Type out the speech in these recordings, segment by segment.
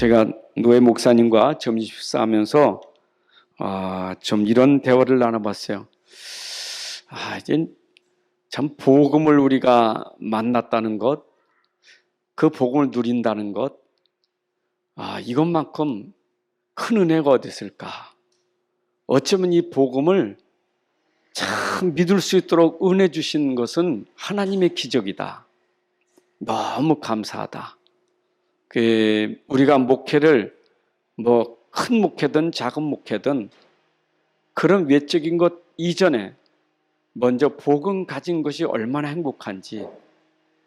제가 노예 목사님과 점심 식사하면서 좀 이런 대화를 나눠봤어요. 이제 참 복음을 우리가 만났다는 것, 그 복음을 누린다는 것, 이것만큼 큰 은혜가 어디 있을까? 어쩌면 이 복음을 참 믿을 수 있도록 은혜 주신 것은 하나님의 기적이다. 너무 감사하다. 우리가 목회를 큰 목회든 작은 목회든 그런 외적인 것 이전에 먼저 복음 가진 것이 얼마나 행복한지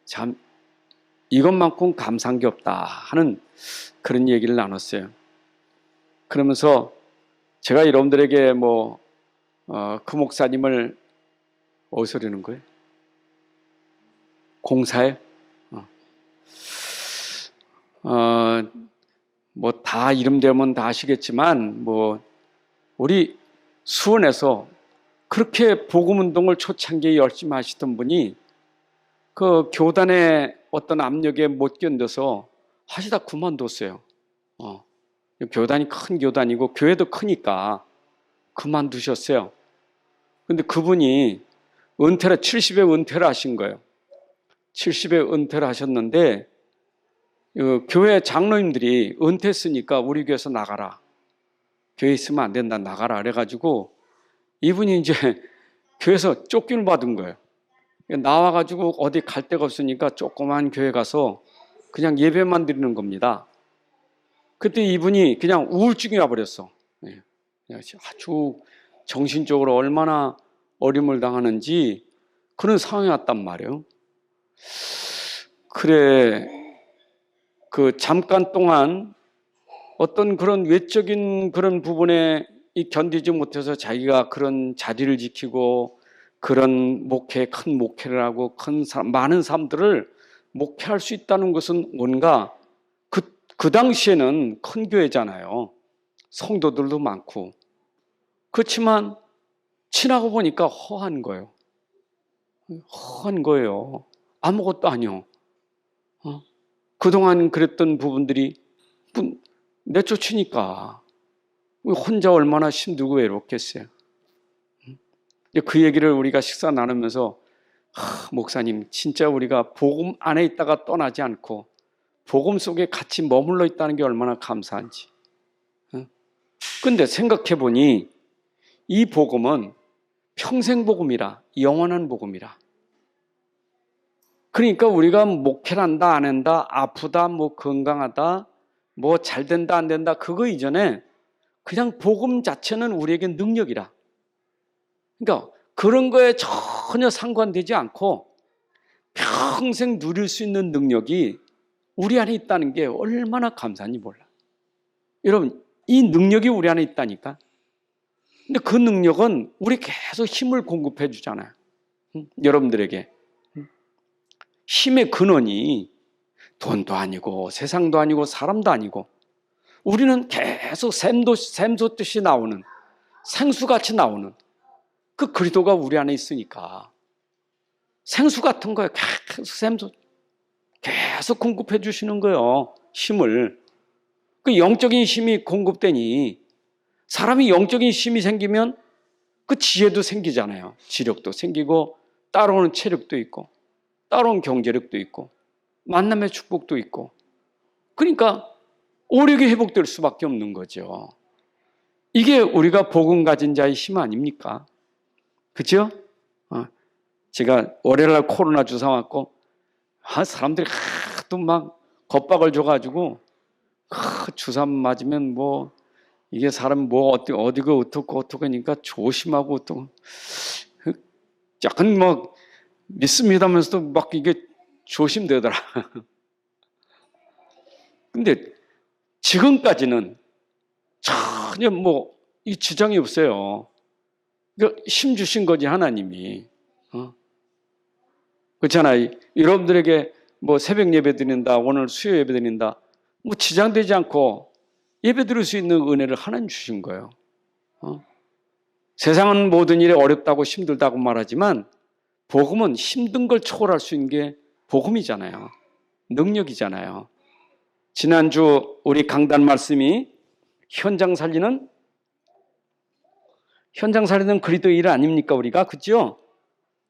참 이것만큼 감사한 게 없다 하는 그런 얘기를 나눴어요. 그러면서 제가 여러분들에게 그 목사님을 어디서 그러는 거예요? 공사에? 다 이름 되면 다 아시겠지만 우리 수원에서 그렇게 복음 운동을 초창기에 열심히 하시던 분이 그 교단의 어떤 압력에 못 견뎌서 하시다 그만뒀어요. 교단이 큰 교단이고 교회도 크니까 그만두셨어요. 근데 그분이 70에 은퇴를 하신 거예요. 70에 은퇴를 하셨는데 교회 장로님들이 은퇴했으니까 우리 교회에서 나가라. 교회 있으면 안 된다. 나가라. 그래가지고 이분이 이제 교회에서 쫓김을 받은 거예요. 나와가지고 어디 갈 데가 없으니까 조그만 교회 가서 그냥 예배만 드리는 겁니다. 그때 이분이 그냥 우울증이 와버렸어. 아주 정신적으로 얼마나 어려움을 당하는지 그런 상황이 왔단 말이에요. 그래, 잠깐 동안 어떤 그런 외적인 그런 부분에 견디지 못해서 자기가 그런 자리를 지키고 그런 큰 목회를 하고 많은 사람들을 목회할 수 있다는 것은 뭔가 그 당시에는 큰 교회잖아요. 성도들도 많고. 그렇지만 지나고 보니까 허한 거예요. 허한 거예요. 아무것도 아니요. 그동안 그랬던 부분들이 내쫓으니까 혼자 얼마나 힘들고 외롭겠어요. 그 얘기를 우리가 식사 나누면서 목사님 진짜 우리가 복음 안에 있다가 떠나지 않고 복음 속에 같이 머물러 있다는 게 얼마나 감사한지. 근데 생각해 보니 이 복음은 평생 복음이라, 영원한 복음이라. 그러니까 우리가 목회를 한다 안 한다, 아프다 건강하다, 잘 된다 안 된다, 그거 이전에 그냥 복음 자체는 우리에게 능력이라. 그러니까 그런 거에 전혀 상관되지 않고 평생 누릴 수 있는 능력이 우리 안에 있다는 게 얼마나 감사한지 몰라. 여러분, 이 능력이 우리 안에 있다니까. 근데 그 능력은 우리 계속 힘을 공급해 주잖아요. 여러분들에게. 힘의 근원이 돈도 아니고 세상도 아니고 사람도 아니고 우리는 계속 샘솟듯이 나오는 생수같이 나오는 그 그리스도가 우리 안에 있으니까 생수 같은 거예요. 계속 공급해 주시는 거예요. 힘을. 그 영적인 힘이 공급되니 사람이 영적인 힘이 생기면 그 지혜도 생기잖아요. 지력도 생기고 따라오는 체력도 있고 따라오는 경제력도 있고 만남의 축복도 있고 그러니까 오력이 회복될 수밖에 없는 거죠. 이게 우리가 복음 가진 자의 힘 아닙니까? 그렇죠? 제가 월요일날 코로나 주사 맞고 사람들이 하도 막 겁박을 줘가지고 주사 맞으면 이게 사람 어디가 어떻고 하니까 조심하고 또 약간 믿습니다면서도 이게 조심되더라. 근데 지금까지는 전혀 이 지장이 없어요. 그러니까 힘 주신 거지 하나님이. 그렇잖아요. 여러분들에게 새벽 예배 드린다, 오늘 수요 예배 드린다, 지장되지 않고 예배 드릴 수 있는 은혜를 하나님 주신 거예요. 세상은 모든 일이 어렵다고 힘들다고 말하지만 복음은 힘든 걸 초월할 수 있는 게 복음이잖아요. 능력이잖아요. 지난주 우리 강단 말씀이 현장 살리는 그리스도 일 아닙니까 우리가? 그죠?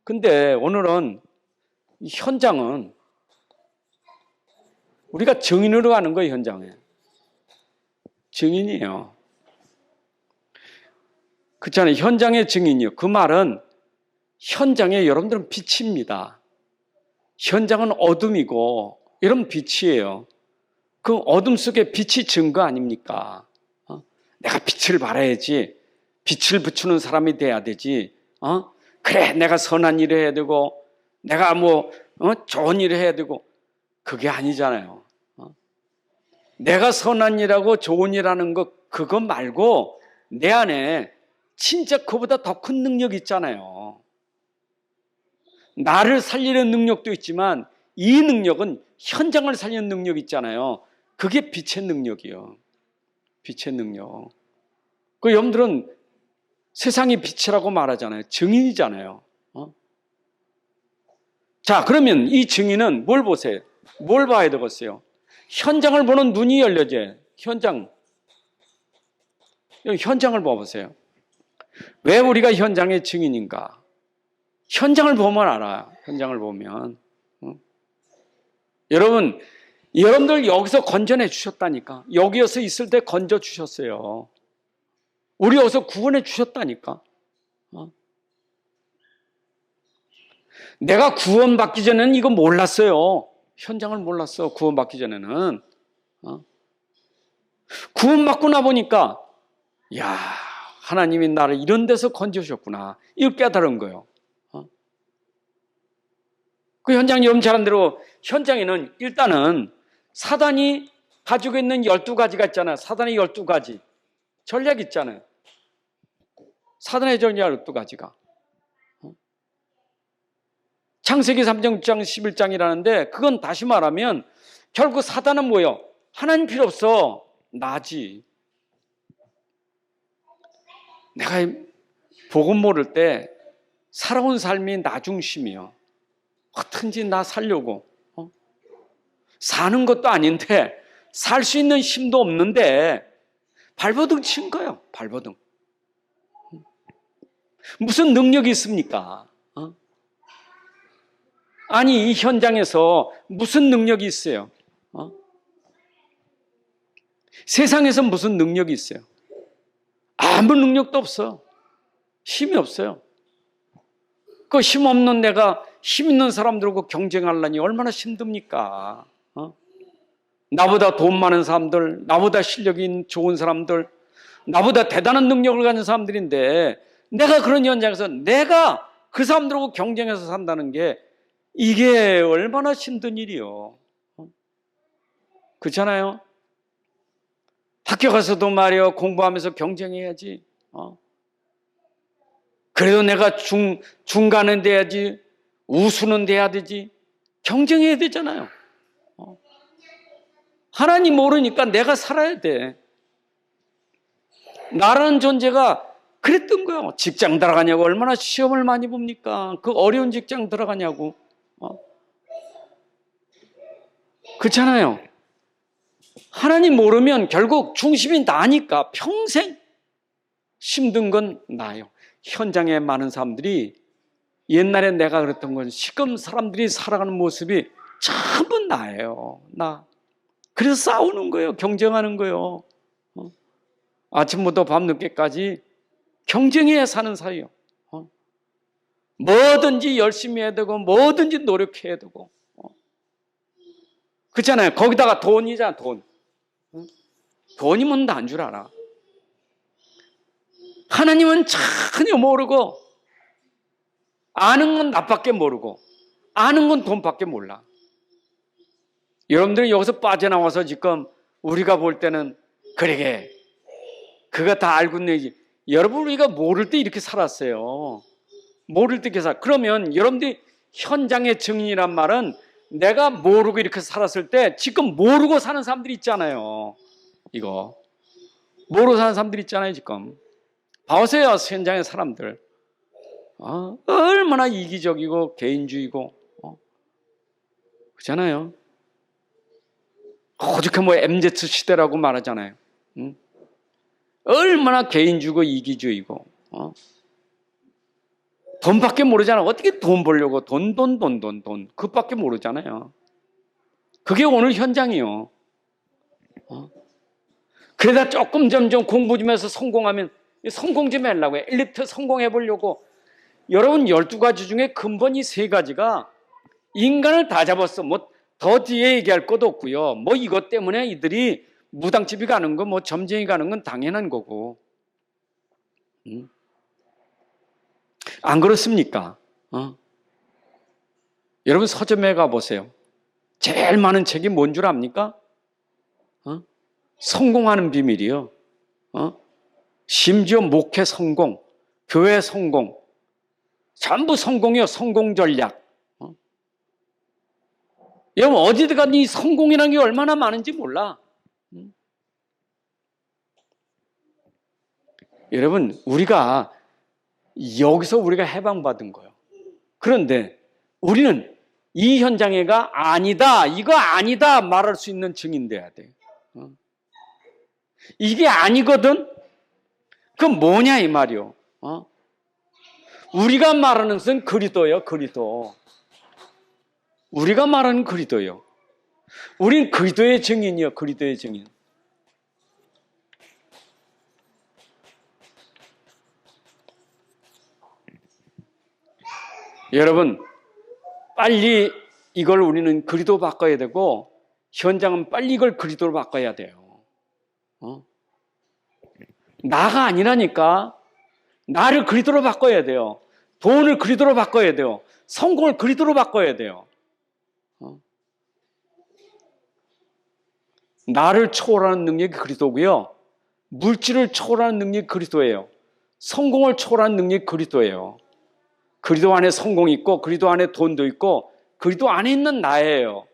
근데 오늘은 이 현장은 우리가 증인으로 가는 거예요. 현장에 증인이에요. 그렇잖아요. 현장의 증인이요. 그 말은 현장에 여러분들은 빛입니다. 현장은 어둠이고 여러분 빛이에요. 그 어둠 속에 빛이 증거 아닙니까? 내가 빛을 발해야지. 빛을 비추는 사람이 돼야 되지. 그래 내가 선한 일을 해야 되고 내가 좋은 일을 해야 되고 그게 아니잖아요. 내가 선한 일하고 좋은 일하는 것 그거 말고 내 안에 진짜 그보다 더 큰 능력이 있잖아요. 나를 살리는 능력도 있지만 이 능력은 현장을 살리는 능력이 있잖아요. 그게 빛의 능력이요. 빛의 능력. 그 여러분들은 세상이 빛이라고 말하잖아요. 증인이잖아요. 자, 그러면 이 증인은 뭘 보세요? 뭘 봐야 되겠어요? 현장을 보는 눈이 열려져요. 현장을 봐보세요. 왜 우리가 현장의 증인인가? 현장을 보면 알아요. 현장을 보면. 여러분들 여기서 건져내 주셨다니까. 여기서 있을 때 건져 주셨어요. 우리 여기서 구원해 주셨다니까. 내가 구원받기 전에는 이거 몰랐어요. 현장을 몰랐어. 구원받기 전에는. 구원받고 나 보니까 야, 하나님이 나를 이런 데서 건져주셨구나. 이걸 깨달은 거예요. 그 현장 여러분 잘 아는 대로 현장에는 일단은 사단이 가지고 있는 12가지가 있잖아요. 사단의 12가지. 전략이 있잖아요. 사단의 전략 12가지가. 창세기 3장, 6장, 11장이라는데 그건 다시 말하면 결국 사단은 뭐예요? 하나님 필요 없어. 나지. 내가 복음 모를 때 살아온 삶이 나 중심이에요. 어떻든지 나 살려고. 사는 것도 아닌데 살 수 있는 힘도 없는데 발버둥 친 거예요. 발버둥. 무슨 능력이 있습니까? 아니 이 현장에서 무슨 능력이 있어요? 세상에서 무슨 능력이 있어요? 아무 능력도 없어. 힘이 없어요. 그 힘 없는 내가 힘 있는 사람들하고 경쟁하려니 얼마나 힘듭니까? 나보다 돈 많은 사람들, 나보다 실력이 좋은 사람들, 나보다 대단한 능력을 가진 사람들인데 내가 그런 현장에서 내가 그 사람들하고 경쟁해서 산다는 게 이게 얼마나 힘든 일이요. 그렇잖아요? 학교 가서도 말이요 공부하면서 경쟁해야지. 그래도 내가 중간은 돼야지, 우수는 돼야 되지. 경쟁해야 되잖아요. 하나님 모르니까 내가 살아야 돼. 나라는 존재가 그랬던 거예요. 직장 들어가냐고 얼마나 시험을 많이 봅니까? 그 어려운 직장 들어가냐고. 그렇잖아요. 하나님 모르면 결국 중심이 나니까 평생 힘든 건 나예요. 현장에 많은 사람들이 옛날에 내가 그랬던 건 지금 사람들이 살아가는 모습이 전부 나예요. 나. 그래서 싸우는 거예요. 경쟁하는 거예요. 아침부터 밤늦게까지 경쟁해야 사는 사이요. 뭐든지 열심히 해야 되고 뭐든지 노력해야 되고. 그렇잖아요. 거기다가 돈이잖아. 돈. 돈이면 난 줄 알아. 하나님은 전혀 모르고 아는 건 나밖에 모르고 아는 건 돈밖에 몰라. 여러분들이 여기서 빠져나와서 지금 우리가 볼 때는 그러게 그거 다 알고 있는 얘기. 여러분 우리가 모를 때 이렇게 살았어요. 모를 때 이렇게 그러면 여러분들이 현장의 증인이란 말은 내가 모르고 이렇게 살았을 때 지금 모르고 사는 사람들이 있잖아요. 이거 모르고 사는 사람들이 있잖아요. 지금 봐보세요. 현장의 사람들 얼마나 이기적이고 개인주의고 그렇잖아요. 오죽해 뭐 MZ 시대라고 말하잖아요. 응? 얼마나 개인주의고 이기주의고 돈밖에 모르잖아. 어떻게 돈 벌려고 돈 그것밖에 모르잖아요. 그게 오늘 현장이요. 그러다 조금 점점 공부 좀 해서 성공하면 성공 좀 하려고 해. 엘리트 성공해 보려고. 여러분 12가지 중에 근본 이 3가지가 인간을 다 잡았어. 뭐 더 뒤에 얘기할 것도 없고요. 뭐 이것 때문에 이들이 무당집이 가는 거, 뭐 점쟁이 가는 건 당연한 거고. 안 그렇습니까? 여러분 서점에 가보세요. 제일 많은 책이 뭔 줄 압니까? 성공하는 비밀이요. 심지어 목회 성공, 교회 성공, 전부 성공이요. 성공 전략. 여러분 어디든 가든 이 성공이라는 게 얼마나 많은지 몰라. 여러분 우리가 여기서 우리가 해방받은 거예요. 그런데 우리는 이 현장에가 아니다, 이거 아니다 말할 수 있는 증인 돼야 돼. 이게 아니거든? 그건 뭐냐 이 말이요. 우리가 말하는 것은 그리스도예요. 그리스도. 우리가 말하는 그리스도예요. 우린 그리스도의 증인이요. 그리스도의 증인. 여러분 빨리 이걸 우리는 그리스도 바꿔야 되고 현장은 빨리 이걸 그리스도로 바꿔야 돼요. 나가 아니라니까. 나를 그리스도로 바꿔야 돼요. 돈을 그리스도로 바꿔야 돼요. 성공을 그리스도로 바꿔야 돼요. 나를 초월하는 능력이 그리스도고요. 물질을 초월하는 능력이 그리스도예요. 성공을 초월하는 능력이 그리스도예요. 그리스도 안에 성공이 있고 그리스도 안에 돈도 있고 그리스도 안에 있는 나예요.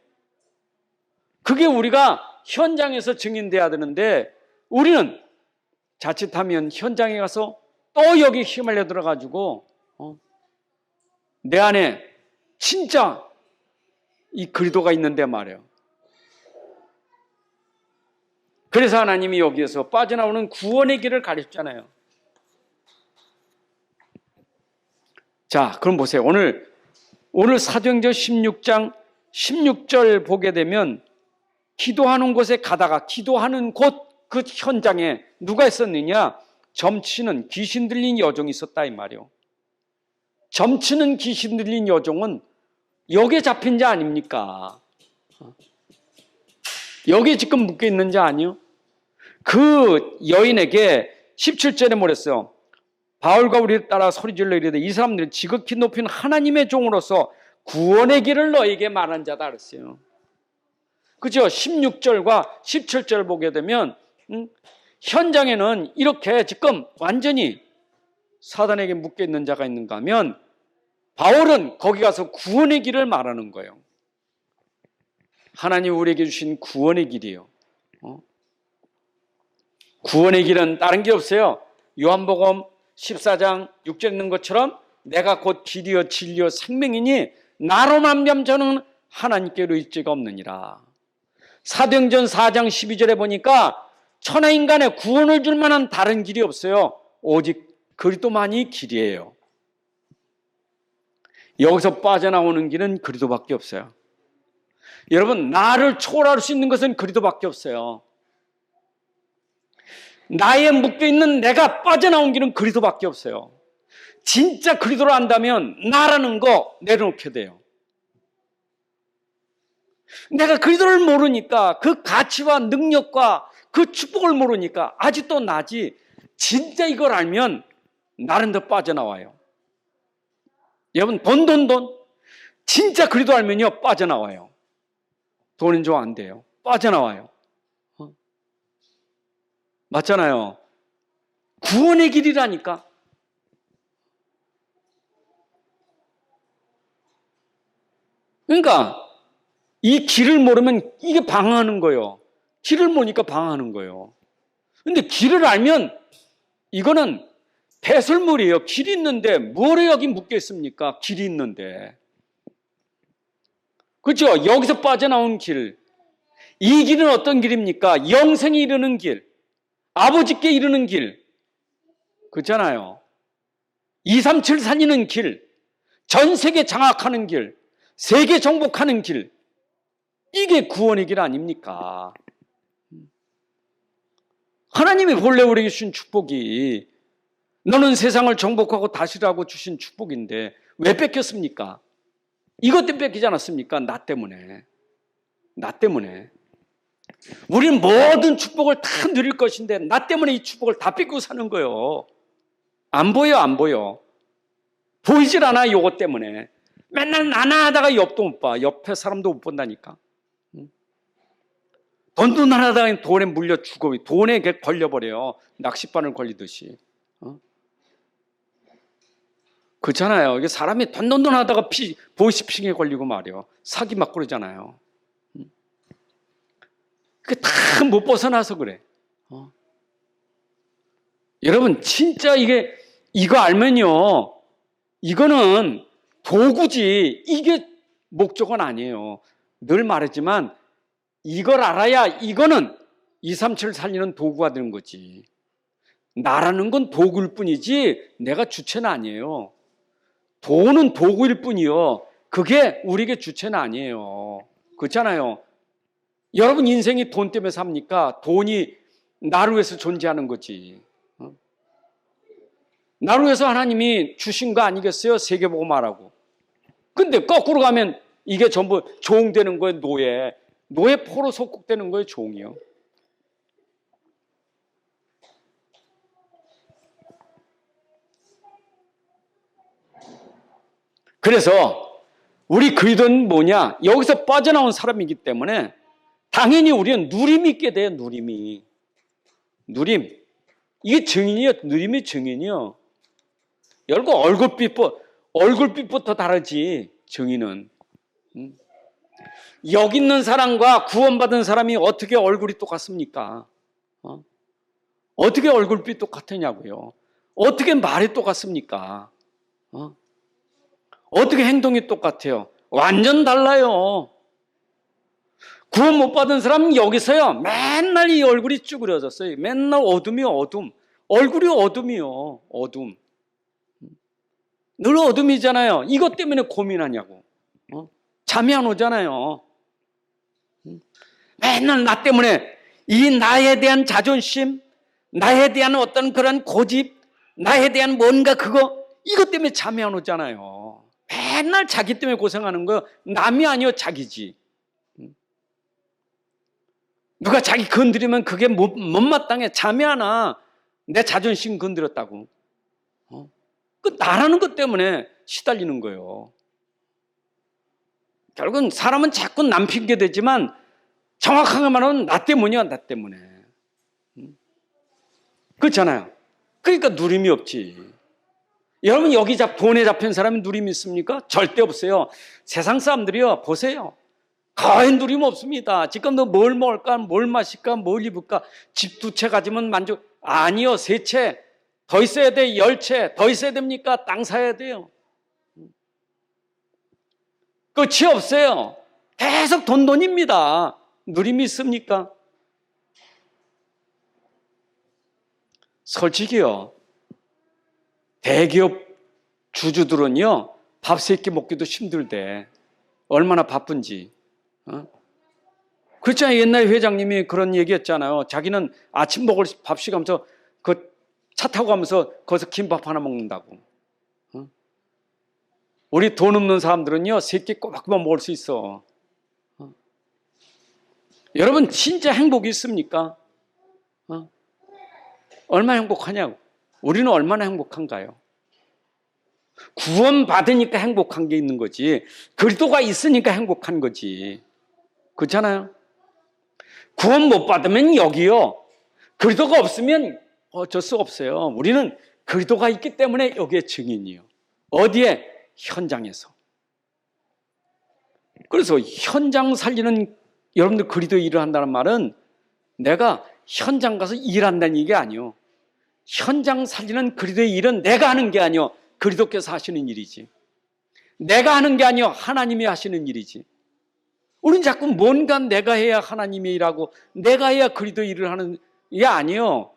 그게 우리가 현장에서 증인돼야 되는데 우리는 자칫하면 현장에 가서 또 여기 휘말려 들어가지고 내 안에 진짜 이 그리스도가 있는데 말이에요. 그래서 하나님이 여기에서 빠져나오는 구원의 길을 가르쳤잖아요. 자, 그럼 보세요. 오늘 사도행전 16장 16절 보게 되면 기도하는 곳에 가다가 기도하는 곳 그 현장에 누가 있었느냐? 점치는 귀신 들린 여종이 있었다 이 말이요. 점치는 귀신 들린 여종은 여기에 잡힌 자 아닙니까? 여기에 지금 묶여 있는 자 아니요? 그 여인에게 17절에 뭐랬어요? 바울과 우리를 따라 소리질러 이르되 이 사람들은 지극히 높인 하나님의 종으로서 구원의 길을 너에게 말한 자다 그랬어요. 그죠? 16절과 17절 보게 되면 현장에는 이렇게 지금 완전히 사단에게 묶여 있는 자가 있는가 하면 바울은 거기 가서 구원의 길을 말하는 거예요. 하나님 우리에게 주신 구원의 길이에요. 구원의 길은 다른 게 없어요. 요한복음 14장 6절에 있는 것처럼 내가 곧 길이요 진리요 생명이니 나로 말미암아 저는 하나님께로 일지가 없느니라. 사도행전 4장 12절에 보니까 천하인간의 구원을 줄 만한 다른 길이 없어요. 오직 그리스도만이 길이에요. 여기서 빠져나오는 길은 그리스도밖에 없어요. 여러분 나를 초월할 수 있는 것은 그리스도밖에 없어요. 나에 묶여있는 내가 빠져나온 길은 그리스도밖에 없어요. 진짜 그리스도를 안다면 나라는 거 내려놓게 돼요. 내가 그리스도를 모르니까 그 가치와 능력과 그 축복을 모르니까 아직도 나지. 진짜 이걸 알면 나는 더 빠져나와요. 여러분 돈 진짜 그리스도 알면요 빠져나와요. 돈은 좀 안 돼요. 빠져나와요. 맞잖아요. 구원의 길이라니까. 그러니까 이 길을 모르면 이게 방황하는 거예요. 길을 모르니까 방황하는 거예요. 근데 길을 알면 이거는 배설물이에요. 길이 있는데 뭐래 여기 묶여 있습니까? 길이 있는데. 그렇죠? 여기서 빠져나온 길. 이 길은 어떤 길입니까? 영생에 이르는 길, 아버지께 이르는 길, 그렇잖아요. 237 살리는 길, 전 세계 장악하는 길, 세계 정복하는 길, 이게 구원의 길 아닙니까? 하나님이 본래 우리에게 주신 축복이 너는 세상을 정복하고 다스리라고 주신 축복인데 왜 뺏겼습니까? 이것 때문에 뺏기지 않았습니까? 나 때문에. 나 때문에. 우리는 모든 축복을 다 누릴 것인데 나 때문에 이 축복을 다 뺏고 사는 거예요. 안 보여, 안 보여. 보이질 않아, 이것 때문에. 맨날 나나하다가 옆도 못 봐. 옆에 사람도 못 본다니까. 돈도 나나하다가 돈에 물려 죽어. 돈에 걸려버려요. 낚싯바늘 걸리듯이. 그렇잖아요. 이게 사람이 돈 하다가 보이스피싱에 걸리고 말이요. 사기 막 그러잖아요. 그게 다 못 벗어나서 그래. 여러분, 진짜 이거 알면요. 이거는 도구지, 이게 목적은 아니에요. 늘 말했지만, 이걸 알아야 이거는 237을 살리는 도구가 되는 거지. 나라는 건 도구일 뿐이지, 내가 주체는 아니에요. 돈은 도구일 뿐이요. 그게 우리에게 주체는 아니에요. 그렇잖아요. 여러분 인생이 돈 때문에 삽니까? 돈이 나를 위해서 존재하는 거지. 나를 위해서 하나님이 주신 거 아니겠어요? 세계복음화라고. 근데 거꾸로 가면 이게 전부 종되는 거예요. 노예 포로 속국되는 거예요. 종이요. 그래서 우리 그리스도는 뭐냐? 여기서 빠져나온 사람이기 때문에 당연히 우리는 누림이 있게 돼요. 누림. 이게 증인이요. 누림이 증인이요. 여러분 얼굴빛부터 다르지. 증인은. 여기 있는 사람과 구원받은 사람이 어떻게 얼굴이 똑같습니까? 어떻게 얼굴빛 똑같으냐고요. 어떻게 말이 똑같습니까? 어떻게 행동이 똑같아요? 완전 달라요. 구원 못 받은 사람은 여기서요. 맨날 이 얼굴이 쭈그려졌어요. 맨날 어둠이요. 어둠. 얼굴이 어둠이요. 어둠. 늘 어둠이잖아요. 이것 때문에 고민하냐고. 잠이 안 오잖아요. 맨날 나 때문에 이 나에 대한 자존심, 나에 대한 어떤 그런 고집, 나에 대한 뭔가 이것 때문에 잠이 안 오잖아요. 맨날 자기 때문에 고생하는 거예요. 남이 아니요, 자기지. 누가 자기 건드리면 그게 못마땅해. 잠이 안 와. 내 자존심 건드렸다고. 그 나라는 것 때문에 시달리는 거예요. 결국은 사람은 자꾸 남 핑계 대지만 정확하게 말하면 나 때문이야, 나 때문에. 그렇잖아요. 그러니까 누림이 없지. 여러분 여기 돈에 잡힌 사람이 누림이 있습니까? 절대 없어요. 세상 사람들이요, 보세요. 거의 누림 없습니다. 지금도 뭘 먹을까, 뭘 마실까, 뭘 입을까, 집 2채 가지면 만족. 아니요, 3채 더 있어야 돼. 10채 더 있어야 됩니까? 땅 사야 돼요. 끝이 없어요. 계속 돈입니다. 누림이 있습니까? 솔직히요, 대기업 주주들은요, 밥 3끼 먹기도 힘들대. 얼마나 바쁜지. 그렇잖아요. 옛날 회장님이 그런 얘기 했잖아요. 자기는 아침 먹을 밥 시가면서 차 타고 가면서 거기서 김밥 하나 먹는다고. 우리 돈 없는 사람들은요, 3끼 꼬박꼬박 먹을 수 있어. 여러분 진짜 행복이 있습니까? 얼마나 행복하냐고. 우리는 얼마나 행복한가요? 구원받으니까 행복한 게 있는 거지, 그리스도가 있으니까 행복한 거지. 그렇잖아요. 구원 못 받으면 여기요, 그리스도가 없으면 어쩔 수 없어요. 우리는 그리스도가 있기 때문에 여기에 증인이요. 어디에? 현장에서. 그래서 현장 살리는, 여러분들 그리스도의 일을 한다는 말은 내가 현장 가서 일한다는 얘기 아니요. 현장 살리는 그리스도의 일은 내가 하는 게 아니요, 그리스도께서 하시는 일이지. 내가 하는 게 아니요, 하나님이 하시는 일이지. 우린 자꾸 뭔가 내가 해야 하나님의 일하고 내가 해야 그리스도 일을 하는 게 아니에요.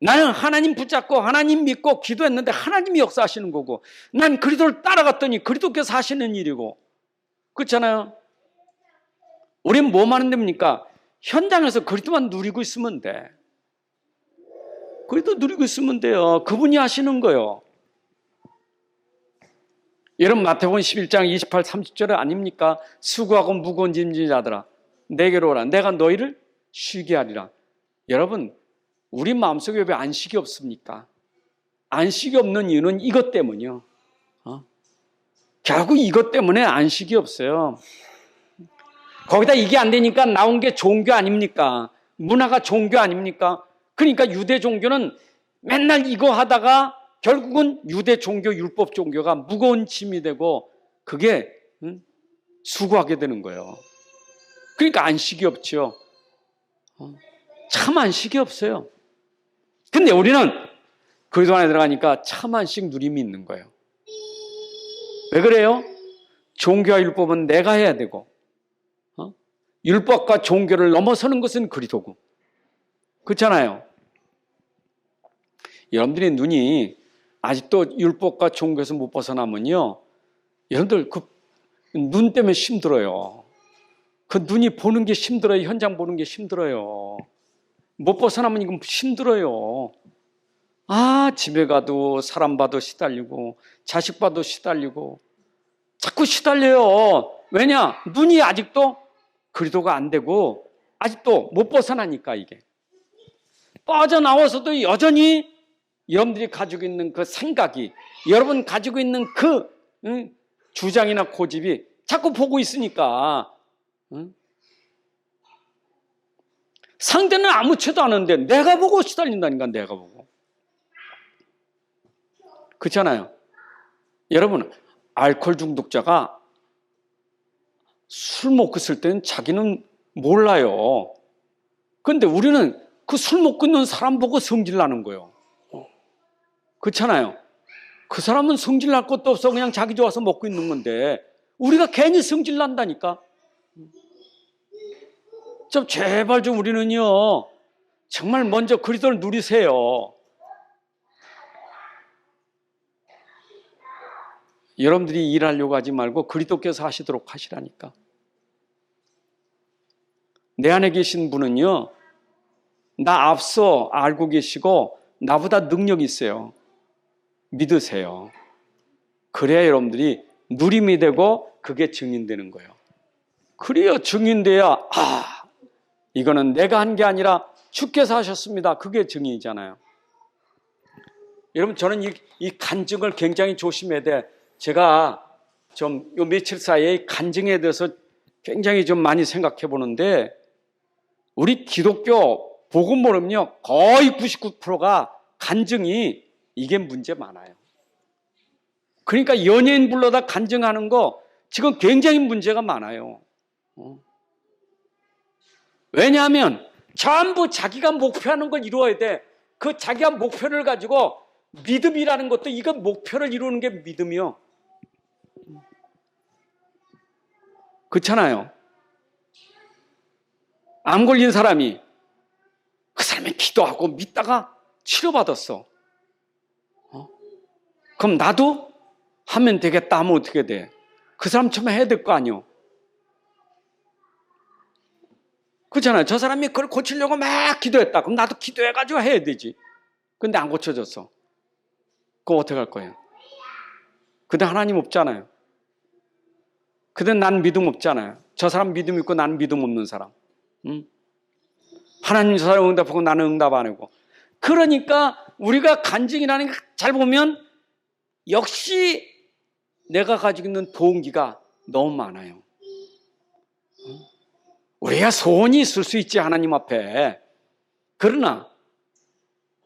나는 하나님 붙잡고 하나님 믿고 기도했는데 하나님이 역사하시는 거고, 난 그리스도를 따라갔더니 그리스도께서 하시는 일이고. 그렇잖아요. 우린 뭐만 하면 됩니까? 현장에서 그리스도만 누리고 있으면 돼. 그리스도 누리고 있으면 돼요. 그분이 하시는 거예요. 여러분 마태복음 11장 28, 30절에 아닙니까? 수고하고 무거운 짐진 자들아 내게로 오라. 내가 너희를 쉬게 하리라. 여러분, 우리 마음속에 왜 안식이 없습니까? 안식이 없는 이유는 이것 때문이요. 결국 이것 때문에 안식이 없어요. 거기다 이게 안 되니까 나온 게 종교 아닙니까? 문화가 종교 아닙니까? 그러니까 유대 종교는 맨날 이거 하다가 결국은 유대 종교, 율법 종교가 무거운 짐이 되고 그게 수고하게 되는 거예요. 그러니까 안식이 없죠. 참 안식이 없어요. 근데 우리는 그리스도 안에 들어가니까 참 안식 누림이 있는 거예요. 왜 그래요? 종교와 율법은 내가 해야 되고 율법과 종교를 넘어서는 것은 그리스도고. 그렇잖아요. 여러분들의 눈이 아직도 율법과 종교에서 못 벗어나면요, 여러분들 그 눈 때문에 힘들어요. 그 눈이 보는 게 힘들어요. 현장 보는 게 힘들어요. 못 벗어나면 이건 힘들어요. 집에 가도 사람 봐도 시달리고 자식 봐도 시달리고 자꾸 시달려요. 왜냐? 눈이 아직도 그리스도가 안 되고 아직도 못 벗어나니까. 이게 빠져나와서도 여전히 여러분들이 가지고 있는 그 생각이, 여러분 가지고 있는 그 주장이나 고집이 자꾸 보고 있으니까 상대는 아무 죄도 안 하는데 내가 보고 시달린다니까. 내가 보고. 그렇잖아요. 여러분, 알코올 중독자가 술 먹고 있을 때는 자기는 몰라요. 그런데 우리는 그 술 먹고 있는 사람 보고 성질 나는 거예요. 그렇잖아요. 그 사람은 성질 날 것도 없어. 그냥 자기 좋아서 먹고 있는 건데 우리가 괜히 성질 난다니까. 좀 제발 좀 우리는요, 정말 먼저 그리스도를 누리세요. 여러분들이 일하려고 하지 말고 그리스도께서 하시도록 하시라니까. 내 안에 계신 분은요, 나 앞서 알고 계시고 나보다 능력이 있어요. 믿으세요. 그래야 여러분들이 누림이 되고 그게 증인되는 거예요. 그래야 증인돼야 이거는 내가 한 게 아니라 주께서 하셨습니다. 그게 증인이잖아요. 여러분, 저는 이 간증을 굉장히 조심해야 돼. 제가 좀 요 며칠 사이에 간증에 대해서 굉장히 좀 많이 생각해 보는데, 우리 기독교 복음 모르면요, 거의 99%가 간증이 이게 문제 많아요. 그러니까 연예인 불러다 간증하는 거 지금 굉장히 문제가 많아요. 왜냐하면 전부 자기가 목표하는 걸 이루어야 돼. 그 자기가 목표를 가지고, 믿음이라는 것도 이거 목표를 이루는 게 믿음이요. 그렇잖아요. 암 걸린 사람이, 그 사람이 기도하고 믿다가 치료받았어. 그럼 나도 하면 되겠다 하면 어떻게 돼? 그 사람처럼 해야 될 거 아니요. 그렇잖아요. 저 사람이 그걸 고치려고 막 기도했다. 그럼 나도 기도해가지고 해야 되지. 근데 안 고쳐졌어. 그거 어떻게 할 거예요? 그때 하나님 없잖아요. 그때 난 믿음 없잖아요. 저 사람 믿음 있고 난 믿음 없는 사람. 하나님 저 사람 응답하고 나는 응답 안 하고. 그러니까 우리가 간증이라는 게 잘 보면 역시 내가 가지고 있는 동기가 너무 많아요. 우리가 소원이 있을 수 있지, 하나님 앞에. 그러나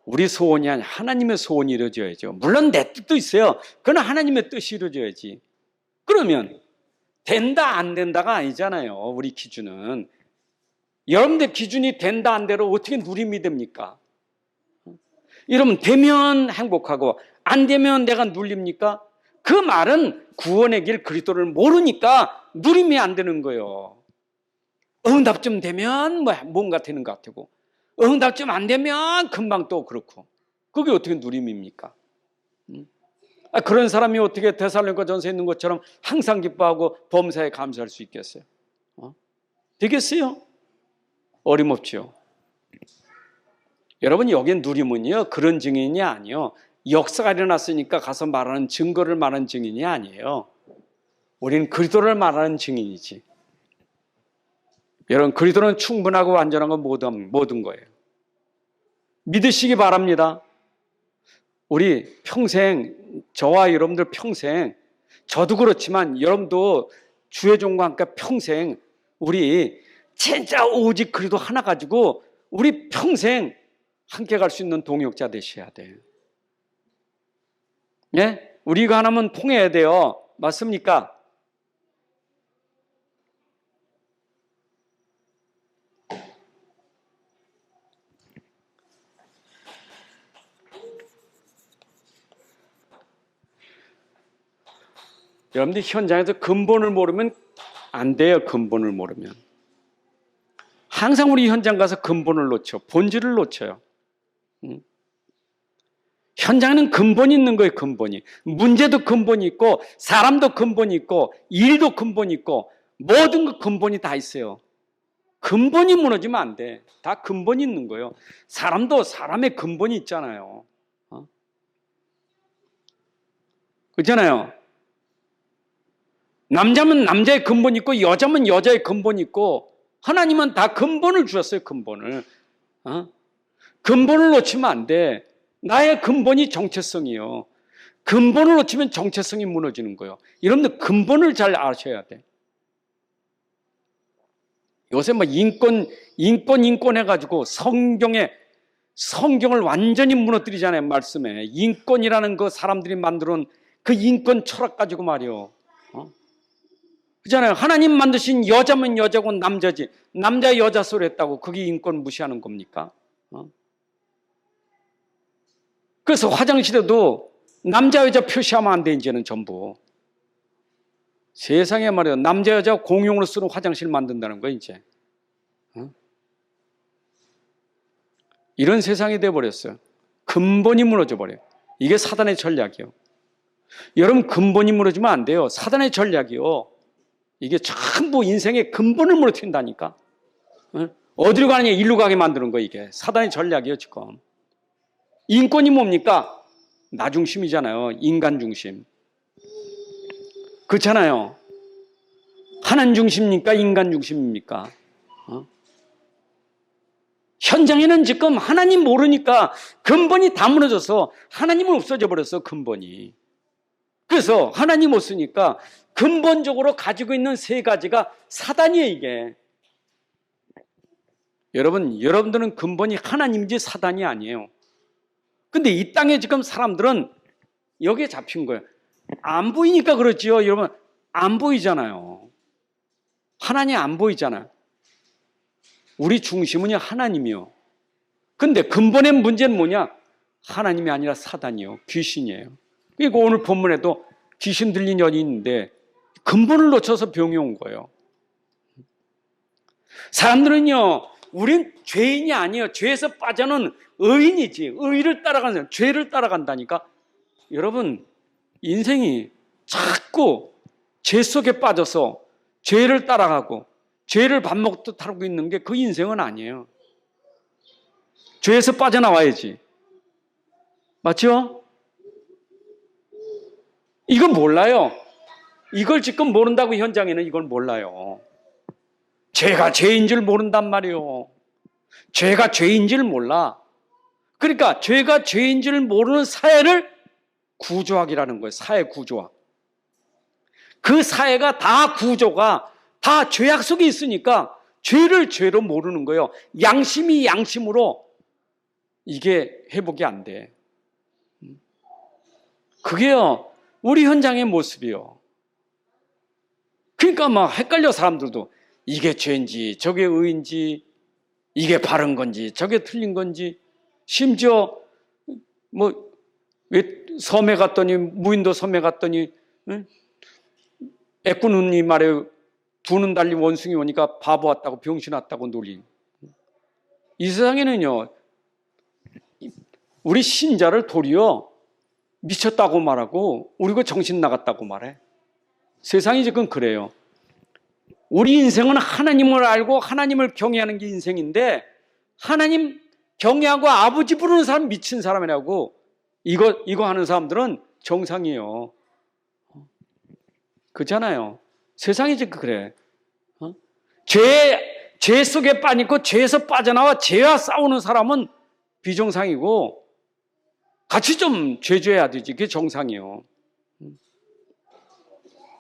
우리 소원이 아니라 하나님의 소원이 이루어져야죠. 물론 내 뜻도 있어요. 그러나 하나님의 뜻이 이루어져야지. 그러면 된다 안 된다가 아니잖아요. 우리 기준은. 여러분들 기준이 된다 안 되로 어떻게 누림이 됩니까? 여러분, 되면 행복하고 안 되면 내가 눌립니까? 그 말은 구원의 길 그리스도를 모르니까 누림이 안 되는 거예요. 응답 좀 되면 뭔가 되는 것 같고, 응답 좀 안 되면 금방 또 그렇고, 그게 어떻게 누림입니까? 그런 사람이 어떻게 데살로니가 전서에 있는 것처럼 항상 기뻐하고 범사에 감사할 수 있겠어요? 되겠어요? 어림없죠. 여러분, 여기에 누림은요, 그런 증인이 아니요, 역사가 일어났으니까 가서 말하는 증거를 말하는 증인이 아니에요. 우리는 그리스도를 말하는 증인이지. 여러분, 그리스도는 충분하고 완전한 건 모든 거예요. 믿으시기 바랍니다. 우리 평생, 저와 여러분들 평생, 저도 그렇지만 여러분도 주의 종과 함께 평생 우리 진짜 오직 그리스도 하나 가지고 우리 평생 함께 갈 수 있는 동역자 되셔야 돼요. 예? 우리가 하나면 통해야 돼요. 맞습니까? 여러분들 현장에서 근본을 모르면 안 돼요. 근본을 모르면. 항상 우리 현장 가서 근본을 놓쳐. 본질을 놓쳐요. 현장에는 근본이 있는 거예요. 근본이. 문제도 근본이 있고, 사람도 근본이 있고, 일도 근본이 있고, 모든 그 근본이 다 있어요. 근본이 무너지면 안 돼. 다 근본이 있는 거예요. 사람도 사람의 근본이 있잖아요. 그렇잖아요. 남자면 남자의 근본이 있고, 여자면 여자의 근본이 있고, 하나님은 다 근본을 주셨어요. 근본을. 근본을 놓치면 안 돼. 나의 근본이 정체성이요. 근본을 놓치면 정체성이 무너지는 거예요. 여러분들 근본을 잘 아셔야 돼. 요새 뭐 인권 해가지고 성경을 완전히 무너뜨리잖아요. 말씀에. 인권이라는 그 사람들이 만들어놓은 그 인권 철학 가지고 말이요. 그렇잖아요. 하나님 만드신 여자면 여자고 남자지. 남자 여자 소리 했다고 그게 인권 무시하는 겁니까? 그래서 화장실에도 남자 여자 표시하면 안 돼. 이제는 전부. 세상에 말이에요. 남자 여자 공용으로 쓰는 화장실 만든다는 거예요. 이제. 이런 세상이 돼버렸어요. 근본이 무너져 버려요. 이게 사단의 전략이요. 여러분, 근본이 무너지면 안 돼요. 사단의 전략이요. 이게 전부 인생의 근본을 무너뜨린다니까. 어디로 가느냐, 일로 가게 만드는 거예요. 이게 사단의 전략이에요. 지금 인권이 뭡니까? 나 중심이잖아요. 인간 중심. 그렇잖아요. 하나님 중심입니까? 인간 중심입니까? 현장에는 지금 하나님 모르니까 근본이 다 무너져서 하나님은 없어져 버렸어. 근본이. 그래서 하나님 없으니까 근본적으로 가지고 있는 세 가지가 사단이에요. 이게. 여러분들은 근본이 하나님이지 사단이 아니에요. 근데 이 땅에 지금 사람들은 여기에 잡힌 거예요. 안 보이니까 그렇지요. 여러분, 안 보이잖아요. 하나님 안 보이잖아요. 우리 중심은요, 하나님이요. 근데 근본의 문제는 뭐냐? 하나님이 아니라 사단이요. 귀신이에요. 그리고 오늘 본문에도 귀신 들린 여인이 있는데 근본을 놓쳐서 병이 온 거예요. 사람들은요, 우린 죄인이 아니에요. 죄에서 빠져는 의인이지. 의를 따라가는 사람, 죄를 따라간다니까. 여러분, 인생이 자꾸 죄 속에 빠져서 죄를 따라가고 죄를 밥 먹듯 하고 있는 게 그 인생은 아니에요. 죄에서 빠져나와야지. 맞죠? 이건 몰라요. 이걸 지금 모른다고 현장에는 이걸 몰라요. 죄가 죄인 줄 모른단 말이에요. 죄가 죄인 줄 몰라. 그러니까 죄가 죄인 줄 모르는 사회를 구조학이라는 거예요. 사회 구조학. 그 사회가 다 구조가 다 죄악 속에 있으니까 죄를 죄로 모르는 거예요. 양심이 양심으로 이게 회복이 안 돼. 그게요, 우리 현장의 모습이요. 그러니까 막 헷갈려 사람들도. 이게 죄인지 저게 의인지, 이게 바른 건지 저게 틀린 건지. 심지어 뭐 왜 섬에 갔더니, 무인도 섬에 갔더니 애꾸는 이 말에 두 눈 달린 원숭이 오니까 바보 왔다고 병신 왔다고 놀린. 이 세상에는요, 우리 신자를 도리어 미쳤다고 말하고 우리가 정신 나갔다고 말해. 세상이 지금 그래요. 우리 인생은 하나님을 알고 하나님을 경외하는 게 인생인데, 하나님 경외하고 아버지 부르는 사람 미친 사람이라고. 이거 하는 사람들은 정상이에요. 그렇잖아요. 세상이 지금 그래. 죄 속에 빠지고 죄에서 빠져나와 죄와 싸우는 사람은 비정상이고, 같이 좀 죄죄해야 되지. 그게 정상이에요.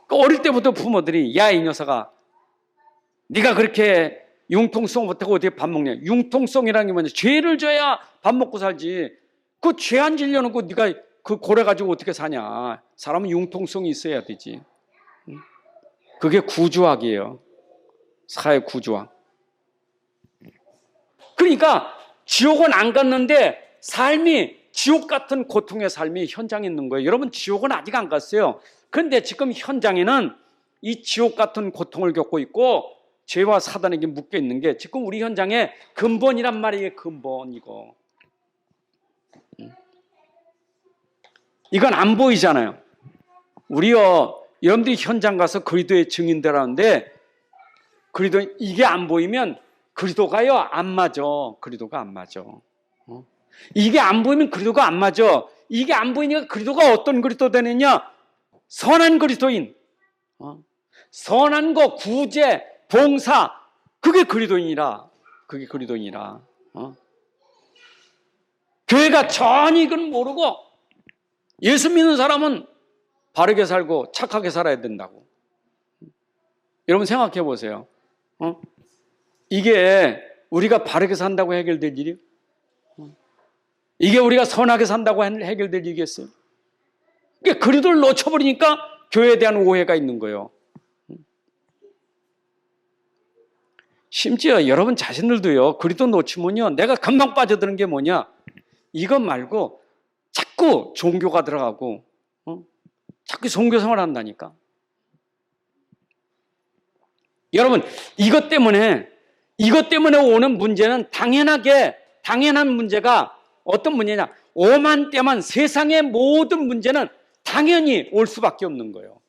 어릴 때부터 부모들이, 야, 이 녀석아, 네가 그렇게 융통성 못하고 어떻게 밥 먹냐. 융통성이라는 게 뭐냐. 죄를 져야 밥 먹고 살지. 그 죄 안 질려놓고 네가 그 고래 가지고 어떻게 사냐. 사람은 융통성이 있어야 되지. 그게 구조학이에요. 사회 구조학. 그러니까 지옥은 안 갔는데 삶이 지옥 같은 고통의 삶이 현장에 있는 거예요. 여러분, 지옥은 아직 안 갔어요. 그런데 지금 현장에는 이 지옥 같은 고통을 겪고 있고 죄와 사단에게 묶여 있는 게 지금 우리 현장의 근본이란 말이에요. 근본 이거. 이건 안 보이잖아요. 여러분들이 현장 가서 그리스도의 증인되라는데, 그리스도 이게 안 보이면 그리스도가요 안 맞아. 그리스도가 안 맞아. 이게 안 보이면 그리스도가 안 맞아. 이게 안 보이니까 그리스도가 어떤 그리스도 되느냐? 선한 그리스도인. 선한 거, 구제, 봉사, 그게 그리스도인이라. 그게 그리스도인이라. 교회가 전혀 이건 모르고 예수 믿는 사람은 바르게 살고 착하게 살아야 된다고. 여러분 생각해 보세요. 이게 우리가 바르게 산다고 해결될 일이에요? 이게 우리가 선하게 산다고 해결될 일이겠어요? 그러니까 그리스도를 놓쳐버리니까 교회에 대한 오해가 있는 거예요. 심지어 여러분 자신들도요, 그리스도 놓치면요, 내가 금방 빠져드는 게 뭐냐? 이것 말고 자꾸 종교가 들어가고, 자꾸 종교생활을 한다니까. 여러분, 이것 때문에 오는 문제는 당연한 문제가 어떤 문제냐? 오만 때만 세상의 모든 문제는 당연히 올 수밖에 없는 거예요.